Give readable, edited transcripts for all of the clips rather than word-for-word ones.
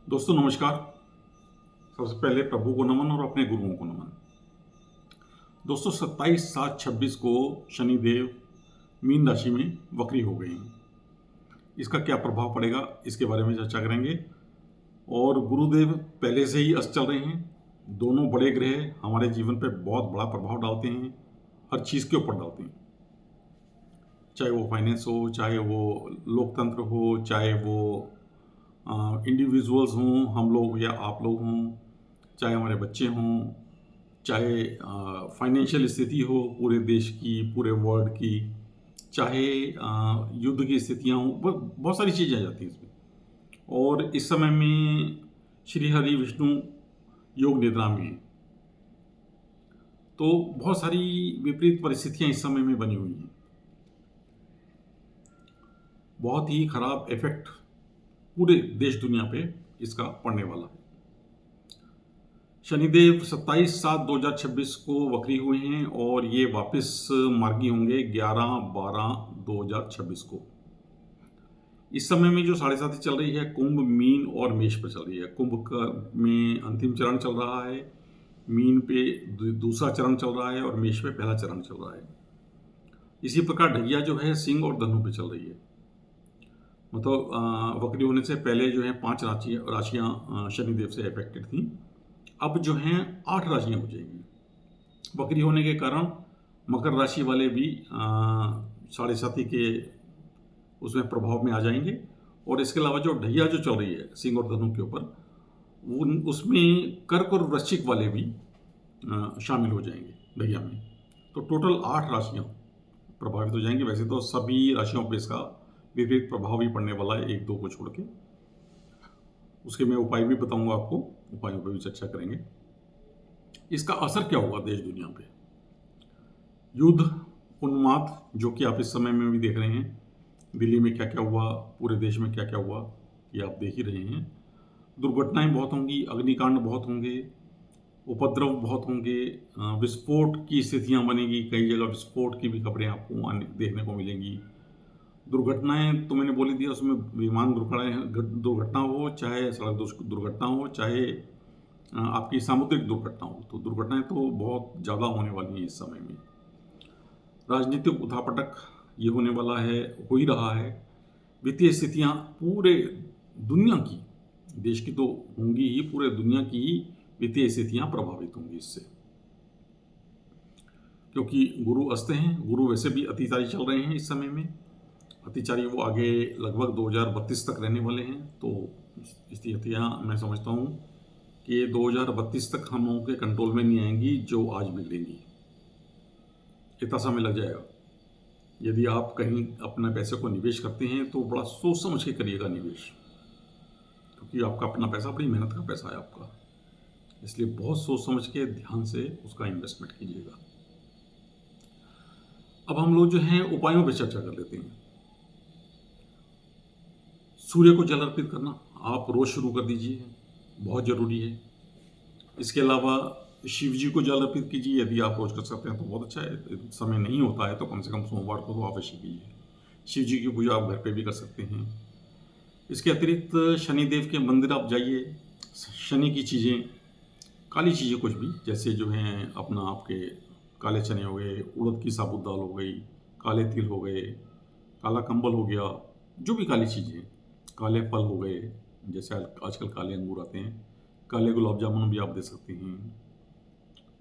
दोस्तों नमस्कार। सबसे पहले प्रभु को नमन और अपने गुरुओं को नमन। दोस्तों 27/7/26 को शनिदेव मीन राशि में वक्री हो गए हैं। इसका क्या प्रभाव पड़ेगा इसके बारे में चर्चा करेंगे। और गुरुदेव पहले से ही अस्त चल रहे हैं। दोनों बड़े ग्रह हमारे जीवन पर बहुत बड़ा प्रभाव डालते हैं, हर चीज़ के ऊपर डालते हैं, चाहे वो फाइनेंस हो, चाहे वो लोकतंत्र हो, चाहे वो इंडिविजुअल्स हों, हम लोग या आप लोग हों, चाहे हमारे बच्चे हों, चाहे फाइनेंशियल स्थिति हो पूरे देश की, पूरे वर्ल्ड की, चाहे युद्ध की स्थितियां हों, बहुत सारी चीज़ें आ जाती हैं इसमें। और इस समय में श्री हरि विष्णु योग निद्रा में हैं, तो बहुत सारी विपरीत परिस्थितियां इस समय में बनी हुई हैं। बहुत ही खराब इफेक्ट पूरे देश दुनिया पे इसका पड़ने वाला है। शनिदेव 27/7/2026 को वक्री हुए हैं और ये वापस मार्गी होंगे 11/12/2026 को। इस समय में जो साढ़े साथी चल रही है कुंभ, मीन और मेष पर चल रही है। कुंभ का में अंतिम चरण चल रहा है, मीन पे दूसरा चरण चल रहा है और मेष पे पहला चरण चल रहा है। इसी प्रकार ढैया जो है सिंह और धनु पे चल रही है। मतलब वक्री होने से पहले जो है 5 राशियाँ शनिदेव से अफेक्टेड थी, अब जो हैं 8 राशियाँ हो जाएंगी। वक्री होने के कारण मकर राशि वाले भी साढ़े साथी के उसमें प्रभाव में आ जाएंगे। और इसके अलावा जो ढैया जो चल रही है सिंह और धनु के ऊपर, उसमें कर्क और वृश्चिक वाले भी शामिल हो जाएंगे ढैया में। तो टोटल 8 राशियाँ प्रभावित हो जाएंगी। वैसे तो सभी राशियों पर इसका विपरीत प्रभाव भी पड़ने वाला है, 1-2 को छोड़ के। उसके मैं उपाय भी बताऊंगा आपको, उपायों पर भी चर्चा करेंगे। इसका असर क्या होगा देश दुनिया पे। युद्ध, उन्माद, जो कि आप इस समय में भी देख रहे हैं, दिल्ली में क्या क्या हुआ, पूरे देश में क्या क्या हुआ, ये आप देख ही रहे हैं। दुर्घटनाएं बहुत होंगी, अग्निकांड बहुत होंगे, उपद्रव बहुत होंगे, विस्फोट की स्थितियां बनेगी। कई जगह विस्फोट की भी खबरें आपको देखने को मिलेंगी। दुर्घटनाएं तो मैंने बोल ही दिया, उसमें विमान दुर्घटना हो, चाहे सड़क दुर्घटना हो, चाहे आपकी सामुद्रिक दुर्घटना हो, तो दुर्घटनाएं तो बहुत ज़्यादा होने वाली हैं इस समय में। राजनीतिक उठापटक ये होने वाला है, हो ही रहा है। वित्तीय स्थितियां पूरे दुनिया की, देश की तो होंगी ही, पूरे दुनिया की ही वित्तीय स्थितियां प्रभावित होंगी इससे, क्योंकि गुरु अस्त हैं। गुरु वैसे भी अतिचारी चल रहे हैं इस समय में। अतिचारी वो आगे लगभग 2032 तक रहने वाले हैं। तो स्थितियाँ मैं समझता हूँ कि 2032 तक हम लोगों के कंट्रोल में नहीं आएंगी जो आज बिगड़ेंगी। इतना समय लग जाएगा। यदि आप कहीं अपने पैसे को निवेश करते हैं तो बड़ा सोच समझ के करिएगा निवेश, क्योंकि आपका अपना पैसा, बड़ी मेहनत का पैसा है आपका, इसलिए बहुत सोच समझ के ध्यान से उसका इन्वेस्टमेंट कीजिएगा। अब हम लोग जो हैं उपायों पर चर्चा कर लेते हैं। सूर्य को जल अर्पित करना आप रोज शुरू कर दीजिए, बहुत ज़रूरी है। इसके अलावा शिव जी को जल अर्पित कीजिए, यदि आप रोज कर सकते हैं तो बहुत अच्छा है। समय नहीं होता है तो कम से कम सोमवार को तो अवश्य कीजिए। शिव जी की पूजा आप घर पे भी कर सकते हैं। इसके अतिरिक्त शनिदेव के मंदिर आप जाइए। शनि की चीज़ें, काली चीज़ें कुछ भी, जैसे जो हैं अपना आपके काले चने हो गए, उड़द की साबुत दाल हो गई, काले तिल हो गए, काला कंबल हो गया, जो भी काली चीज़ें, काले फल हो गए, जैसे आजकल काले अंगूर आते हैं, काले गुलाब जामुन भी आप दे सकते हैं,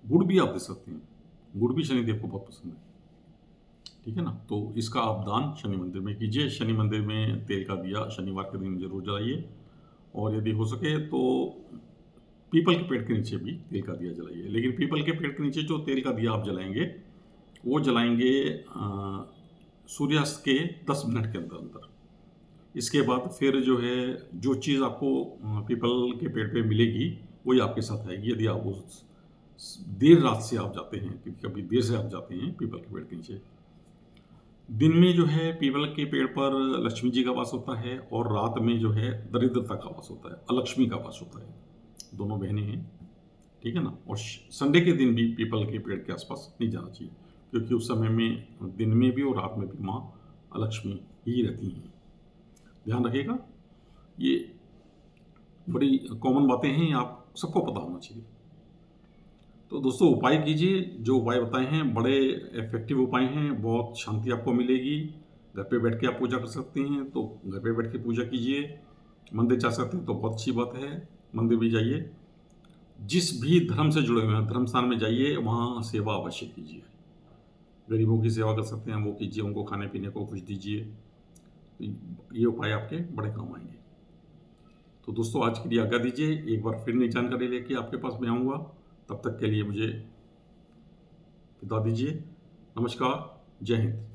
गुड़ भी आप दे सकते हैं। गुड़ भी शनिदेव को बहुत पसंद है, ठीक है ना। तो इसका आप दान शनि मंदिर में कीजिए। शनि मंदिर में तेल का दिया शनिवार के दिन जरूर जलाइए, और यदि हो सके तो पीपल के पेड़ के नीचे भी तेल का दिया जलाइए। लेकिन पीपल के पेड़ के नीचे जो तेल का दिया आप जलाएंगे वो जलाएंगे सूर्यास्त के 10 मिनट के अंदर अंदर। इसके बाद फिर जो है जो चीज़ आपको पीपल के पेड़ पे मिलेगी वही आपके साथ आएगी। यदि आप उस देर रात से आप जाते हैं, क्योंकि कभी देर से आप जाते हैं पीपल के पेड़ के नीचे। दिन में जो है पीपल के पेड़ पर लक्ष्मी जी का वास होता है, और रात में जो है दरिद्रता का वास होता है, अलक्ष्मी का वास होता है। दोनों बहनें हैं, ठीक है ना। और संडे के दिन भी पीपल के पेड़ के आसपास नहीं जाना चाहिए, क्योंकि उस समय में दिन में भी और रात में भी माँ अलक्ष्मी ही रहती हैं। ध्यान रखिएगा। ये बड़ी कॉमन बातें हैं, आप सबको पता होना चाहिए। तो दोस्तों उपाय कीजिए, जो उपाय बताए हैं बड़े इफ़ेक्टिव उपाय हैं, बहुत शांति आपको मिलेगी। घर पे बैठ के आप पूजा कर सकते हैं, तो घर पे बैठ के पूजा कीजिए। मंदिर जा सकते हैं तो बहुत अच्छी बात है, मंदिर भी जाइए। जिस भी धर्म से जुड़े हुए हैं, धर्म स्थान में जाइए, वहाँ सेवा अवश्य कीजिए। गरीबों की सेवा कर सकते हैं, वो कीजिए, उनको खाने-पीने को कुछ दीजिए। तो ये उपाय आपके बड़े काम आएँगे। तो दोस्तों आज के लिए आज्ञा दीजिए, एक बार फिर नई जानकारी लेके आपके पास मैं आऊँगा। तब तक के लिए मुझे विदा दीजिए। नमस्कार, जय हिंद।